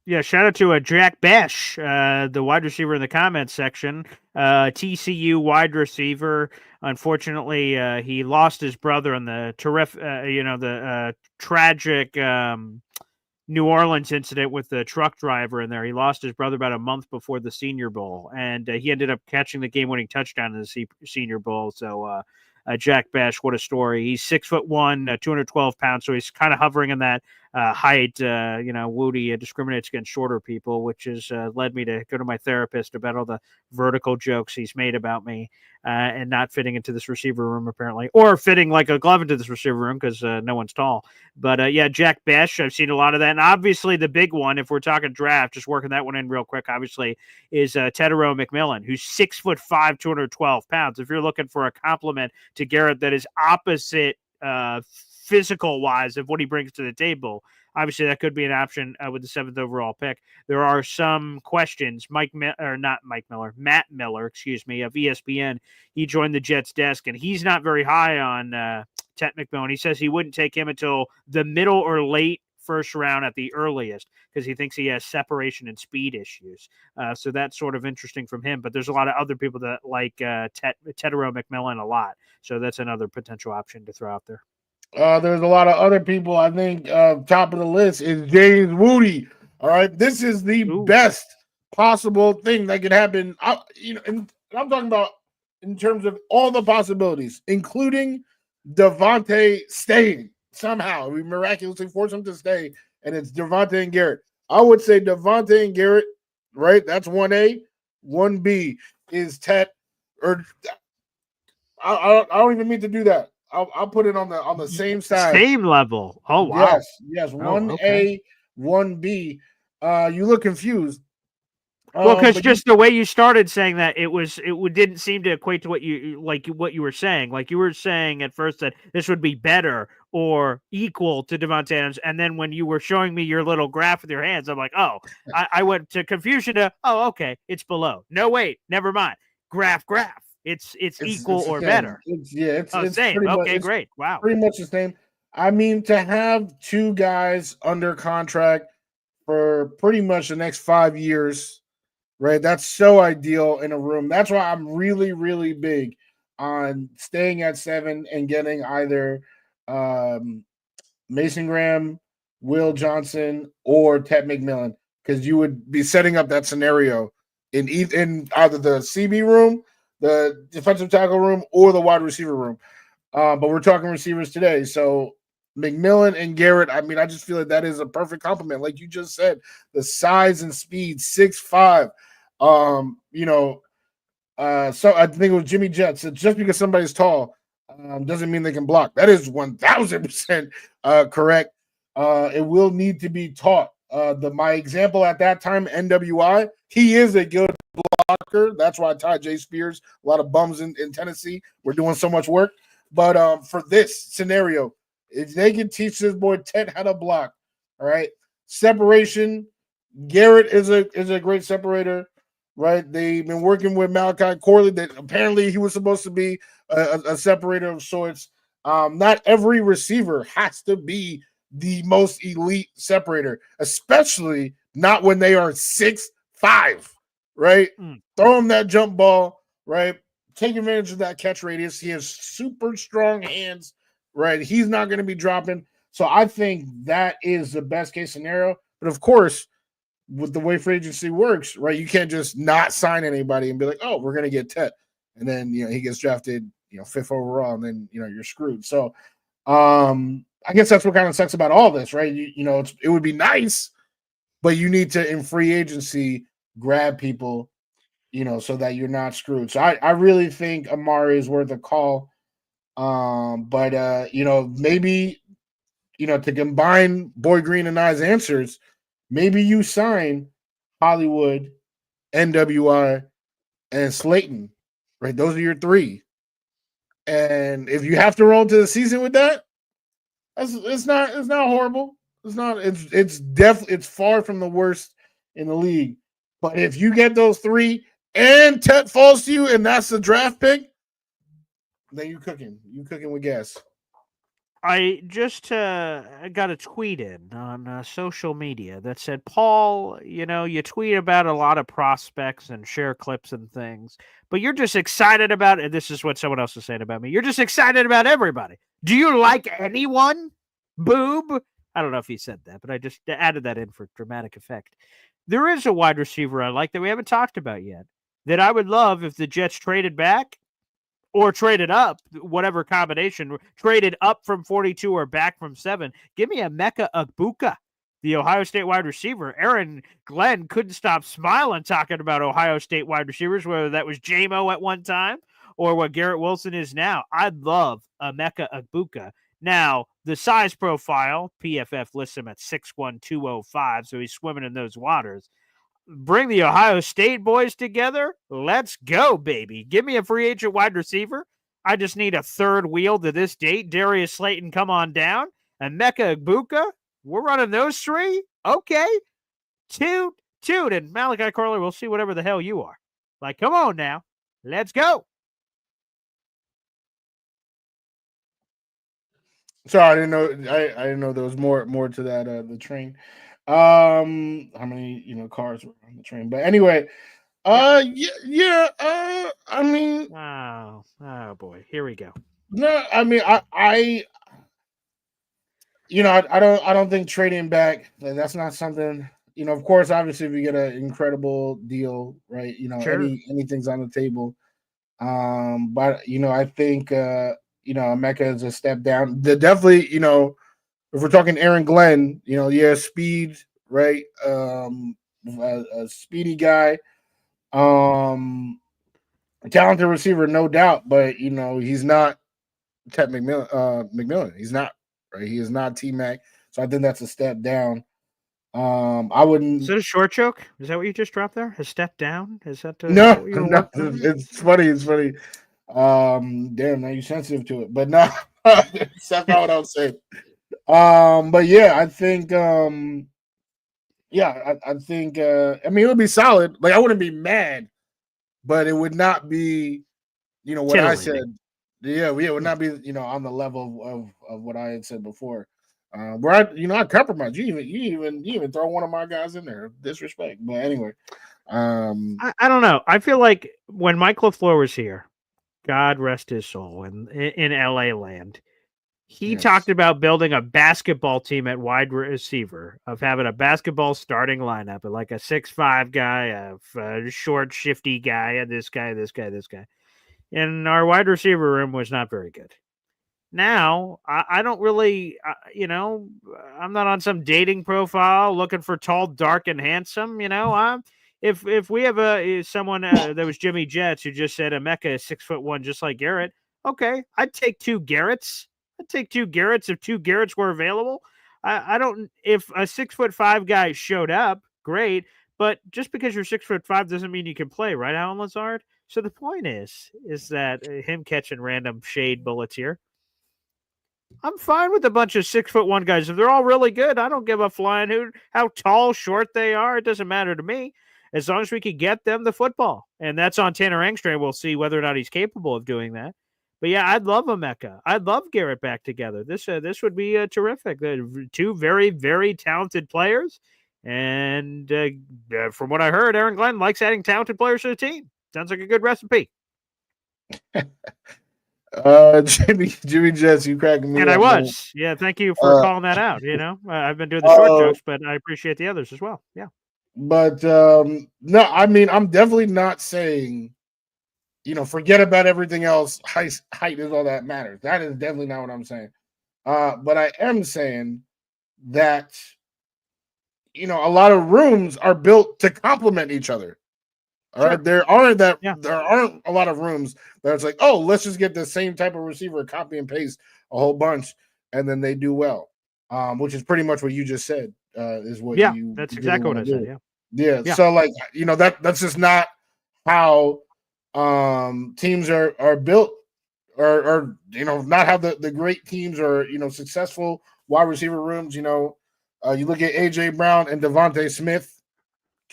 Yeah. Shout out to Jack Bash, the wide receiver in the comments section. TCU wide receiver. Unfortunately, he lost his brother in the tragic New Orleans incident with the truck driver in there. He lost his brother about a month before the Senior Bowl, and he ended up catching the game-winning touchdown in the Senior Bowl. So, Jack Bash, what a story. He's 6'1", 212 pounds, so he's kind of hovering in that height. Wudi discriminates against shorter people, which has led me to go to my therapist about all the vertical jokes he's made about me and not fitting into this receiver room, apparently, or fitting like a glove into this receiver room because no one's tall. But Jack Besh, I've seen a lot of that. And obviously the big one, if we're talking draft, just working that one in real quick, obviously, is Tedero McMillan, who's 6'5", 212 pounds. If you're looking for a compliment to Garrett that is opposite physical wise of what he brings to the table, obviously that could be an option with the 7th overall pick. There are some questions. Matt Miller, of ESPN. He joined the Jets desk, and he's not very high on Tet McMillan. He says he wouldn't take him until the middle or late first round at the earliest because he thinks he has separation and speed issues. So that's sort of interesting from him. But there's a lot of other people that like Tedero McMillan a lot. So that's another potential option to throw out there. There's a lot of other people. I think top of the list is James Wudi. All right, this is the best possible thing that could happen. And I'm talking about in terms of all the possibilities, including Devontae staying somehow. We miraculously force him to stay, and it's Devontae and Garrett. I would say Devontae and Garrett, right? That's 1A. 1B is Tet. Or I don't even mean to do that. I'll put it on the same side. Same level. Oh, wow. Yes. 1A, 1B. You look confused. Well, because just the way you started saying that, it didn't seem to equate to what you were saying. Like you were saying at first that this would be better or equal to Devontae Adams, and then when you were showing me your little graph with your hands, I'm like, oh, I went to confusion to, oh, okay, it's below. No, wait, never mind. Graph. It's equal or better. It's same. Okay, great. Wow. Pretty much the same. I mean, to have two guys under contract for pretty much the next 5 years, right? That's so ideal in a room. That's why I'm really, really big on staying at 7 and getting either Mason Graham, Will Johnson, or Tet McMillan, because you would be setting up that scenario in either the CB room, the defensive tackle room, or the wide receiver room. But we're talking receivers today. So McMillan and Garrett, I mean, I just feel like that is a perfect compliment. Like you just said, the size and speed, 6'5". So I think it was Jimmy Jett said just because somebody's tall doesn't mean they can block. That is 1,000% correct. It will need to be taught. My example at that time, NWI, he is a good blocker. That's why I tied Jay Spears. A lot of bums in Tennessee. We're doing so much work. But for this scenario, if they can teach this boy Tet how to block, all right, separation, Garrett is a great separator, right? They've been working with Malachi Corley. That apparently he was supposed to be a separator of sorts. Not every receiver has to be the most elite separator, especially not when they are 6'5", right? Throw him that jump ball, right? Take advantage of that catch radius. He has super strong hands, right? He's not going to be dropping. So I think that is the best case scenario. But of course, with the way free agency works, right, you can't just not sign anybody and be like, oh, we're going to get Tet. And then, he gets drafted, 5th overall, and then, you're screwed. So I guess that's what kind of sucks about all this, right? It would be nice, but you need to, in free agency, grab people, so that you're not screwed. So I really think Amari is worth a call. But maybe, to combine Boy Green and I's answers, maybe you sign Hollywood, NWI, and Slayton, right? Those are your 3. And if you have to roll to the season with that, it's not horrible. It's far from the worst in the league. But if you get those 3 and Tet falls to you and that's the draft pick, then you're cooking. You're cooking with gas. I just got a tweet in on social media that said, Paul, you tweet about a lot of prospects and share clips and things, but you're just excited about it. This is what someone else is saying about me. You're just excited about everybody. Do you like anyone? Boob. I don't know if he said that, but I just added that in for dramatic effect. There is a wide receiver I like that we haven't talked about yet that I would love if the Jets traded back. or traded up, whatever combination, traded up from 42 or back from 7. Give me Emeka Egbuka, the Ohio State wide receiver. Aaron Glenn couldn't stop smiling talking about Ohio State wide receivers, whether that was J-Mo at one time or what Garrett Wilson is now. I'd love Emeka Egbuka. Now, the size profile, PFF lists him at 6'1", 205, so he's swimming in those waters. Bring the Ohio State boys together. Let's go, baby. Give me a free agent wide receiver. I just need a third wheel to this date. Darius Slayton, come on down. And Emeka Egbuka, we're running those 3. Okay. Toot. And Malachi Corley, we'll see whatever the hell you are. Like, come on now. Let's go. Sorry, I didn't know. I didn't know there was more to that. The train. How many cars were on the train? But anyway, yeah. I mean, oh boy, here we go. No, I mean, I don't think trading back. That's not something. Of course, obviously, if you get an incredible deal, right? Sure. Anything's on the table. But I think Emeka is a step down. Definitely, if we're talking Aaron Glenn, speed, right? A speedy guy, talented receiver, no doubt. But he's not Ted McMillan. He's not, right? He is not T-Mac. So I think that's a step down. I wouldn't. Is it a short choke? Is that what you just dropped there? A step down? Is that no? It's funny. It's funny. Damn, now you're sensitive to it, but no, that's not what I was saying. But yeah, I think, I think, I mean, it would be solid. Like, I wouldn't be mad, but it would not be, what I said. Yeah, it would not be, on the level of what I had said before. Where I compromise. You even throw one of my guys in there. Disrespect. But anyway, I don't know. I feel like when Mike LaFleur was here, God rest his soul, in LA land, he talked about building a basketball team at wide receiver, of having a basketball starting lineup, like a 6'5" guy, a short, shifty guy, and this guy. And our wide receiver room was not very good. Now, I don't really, I'm not on some dating profile looking for tall, dark, and handsome. If we have someone that was Jimmy Jets who just said Emeka is 6'1", just like Garrett, okay, I'd take 2 Garretts. I'd take 2 Garretts if 2 Garretts were available. I don't. If a 6'5" guy showed up, great. But just because you're 6'5" doesn't mean you can play, right, Alan Lazard? So the point is that him catching random shade bullets here. I'm fine with a bunch of 6'1" guys. If they're all really good, I don't give a flying hoot how tall, short they are. It doesn't matter to me. As long as we can get them the football. And that's on Tanner Engstrand. We'll see whether or not he's capable of doing that. But yeah, I'd love Emeka. I'd love Garrett back together. This would be terrific. 2 very, very talented players. And from what I heard, Aaron Glenn likes adding talented players to the team. Sounds like a good recipe. Jimmy Jets, you cracking me and up. I was. Man. Yeah, thank you for calling that out. I've been doing the short jokes, but I appreciate the others as well. Yeah. But no, I mean, I'm definitely not saying, forget about everything else. Height is all that matters. That is definitely not what I'm saying. But I am saying that, a lot of rooms are built to complement each other. All right, there aren't a lot of rooms that it's like, oh, let's just get the same type of receiver, copy and paste a whole bunch, and then they do well. Which is pretty much what you just said. Is what that's exactly what I said. Yeah. So like, that's just not how teams are built, or not how the great teams are, successful wide receiver rooms. You look at AJ Brown and Devontae Smith.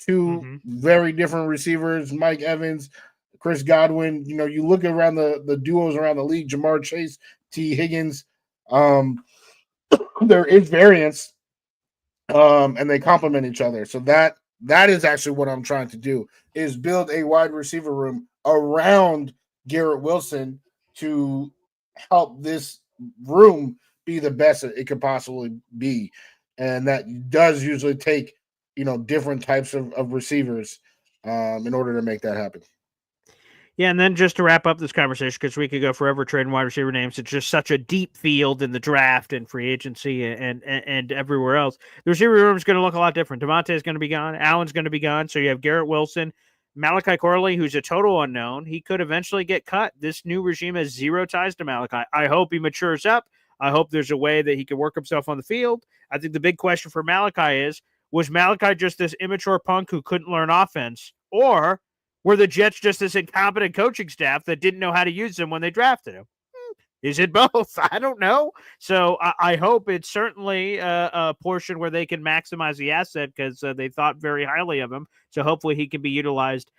2 very different receivers, Mike Evans, Chris Godwin. You look around the duos around the league, Jamar Chase, T. Higgins. There is variance, and they complement each other. So that is actually what I'm trying to do, is build a wide receiver room around Garrett Wilson to help this room be the best it could possibly be. And that does usually take different types of receivers in order to make that happen. Yeah, and then just to wrap up this conversation, because we could go forever trading wide receiver names. It's just such a deep field in the draft and free agency and everywhere else. The receiver room is going to look a lot different. Devontae is going to be gone. Allen's going to be gone. So you have Garrett Wilson, Malachi Corley, who's a total unknown. He could eventually get cut. This new regime has zero ties to Malachi. I hope he matures up. I hope there's a way that he can work himself on the field. I think the big question for Malachi is, was Malachi just this immature punk who couldn't learn offense, or were the Jets just this incompetent coaching staff that didn't know how to use him when they drafted him? Is it both? I don't know. So I hope it's certainly a portion where they can maximize the asset because they thought very highly of him. So hopefully he can be utilized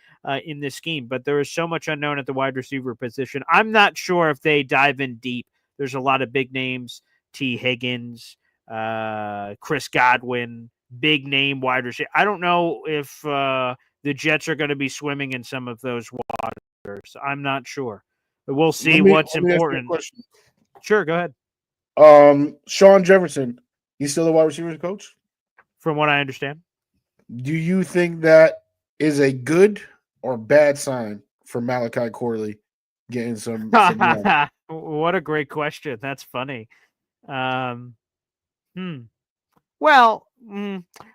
in this scheme. But there is so much unknown at the wide receiver position. I'm not sure if they dive in deep. There's a lot of big names, T. Higgins, Chris Godwin, big name wide receiver. I don't know if the Jets are going to be swimming in some of those waters. I'm not sure. But we'll see what's important. Sure, go ahead. Sean Jefferson, he's still the wide receivers coach? From what I understand. Do you think that is a good or bad sign for Malachi Corley getting some What a great question. That's funny. Well,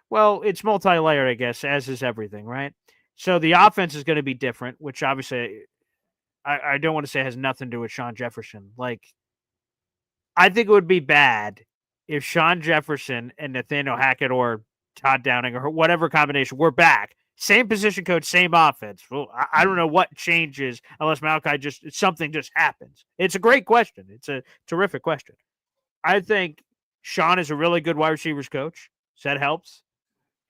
it's multi-layered, I guess, as is everything, right? So the offense is going to be different, which obviously I don't want to say has nothing to do with Sean Jefferson. Like, I think it would be bad if Sean Jefferson and Nathaniel Hackett or Todd Downing or whatever combination were back. Same position coach, same offense. Well, I don't know what changes unless Malachi something just happens. It's a great question. It's a terrific question. I think Sean is a really good wide receivers coach. So that helps.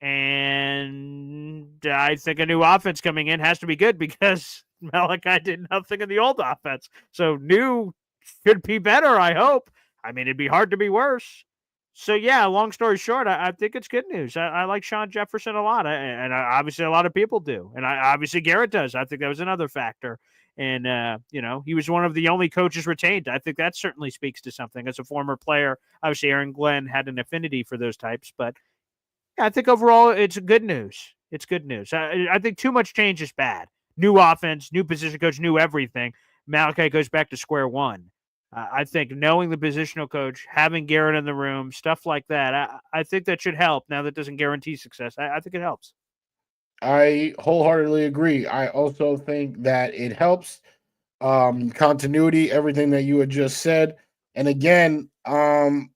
And I think a new offense coming in has to be good because Malachi did nothing in the old offense. So new should be better, I hope. I mean, it'd be hard to be worse. So, yeah, long story short, I think it's good news. I like Sean Jefferson a lot, and obviously a lot of people do. And obviously Garrett does. I think that was another factor. And, he was one of the only coaches retained. I think that certainly speaks to something. As a former player, obviously Aaron Glenn had an affinity for those types. But yeah, I think overall it's good news. It's good news. I think too much change is bad. New offense, new position coach, new everything. Malachi goes back to square one. I think knowing the positional coach, having Garrett in the room, stuff like that, I think that should help. Now, that doesn't guarantee success. I think it helps. I wholeheartedly agree. I also think that it helps continuity, everything that you had just said. And again, I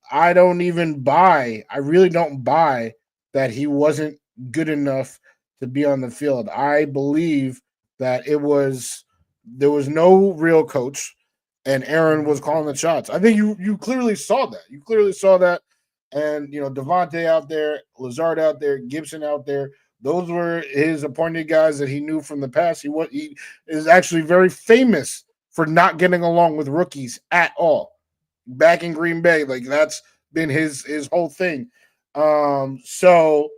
really don't buy that he wasn't good enough to be on the field. I believe that there was no real coach, and Aaron was calling the shots. I think you clearly saw that. You clearly saw that. And, Devontae out there, Lazard out there, Gibson out there. Those were his appointed guys that he knew from the past. He is actually very famous for not getting along with rookies at all. Back in Green Bay, like that's been his whole thing. So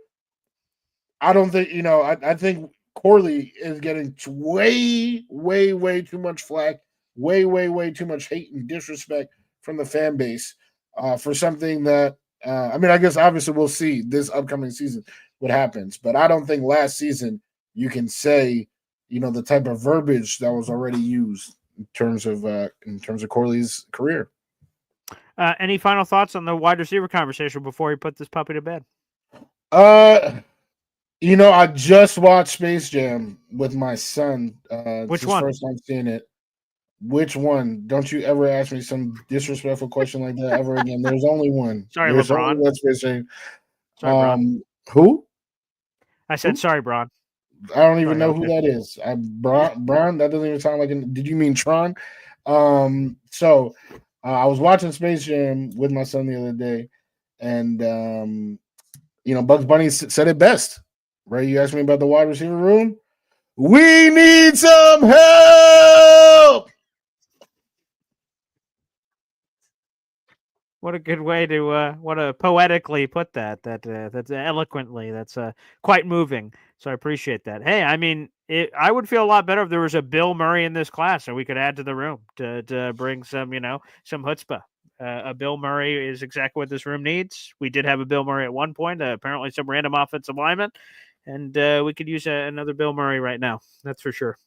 I don't think, I think Corley is getting way, way, way too much flack. Way, way, way too much hate and disrespect from the fan base for something that, I guess obviously we'll see this upcoming season what happens. But I don't think last season you can say, the type of verbiage that was already used in terms of Corley's career. Any final thoughts on the wide receiver conversation before we put this puppy to bed? I just watched Space Jam with my son. Which one? First time seeing it. Which one? Don't you ever ask me some disrespectful question like that ever again. There's only one. Sorry, There's LeBron. Only sorry, Bron. Who? I said, sorry, Bron. I don't even know who that is. Bron? That doesn't even sound like did you mean Tron? So I was watching Space Jam with my son the other day, and Bugs Bunny said it best. Right? You asked me about the wide receiver room. We need some help. What a good way to what a poetically put that. That's eloquently. That's quite moving. So I appreciate that. Hey, I would feel a lot better if there was a Bill Murray in this class, so we could add to the room to bring some some chutzpah. A Bill Murray is exactly what this room needs. We did have a Bill Murray at one point. Apparently, some random offensive lineman, and we could use another Bill Murray right now. That's for sure.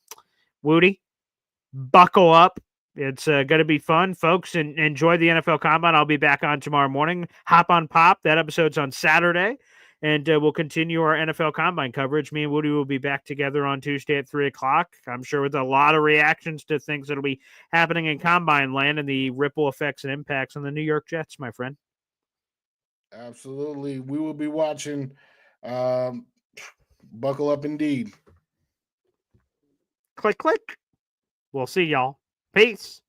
Wudi, buckle up. It's going to be fun, folks, and enjoy the NFL Combine. I'll be back on tomorrow morning. Hop on Pop. That episode's on Saturday, and we'll continue our NFL Combine coverage. Me and Woody will be back together on Tuesday at 3 o'clock. I'm sure with a lot of reactions to things that'll be happening in Combine land and the ripple effects and impacts on the New York Jets, my friend. Absolutely. We will be watching. Buckle up indeed. Click, click. We'll see y'all. Peace.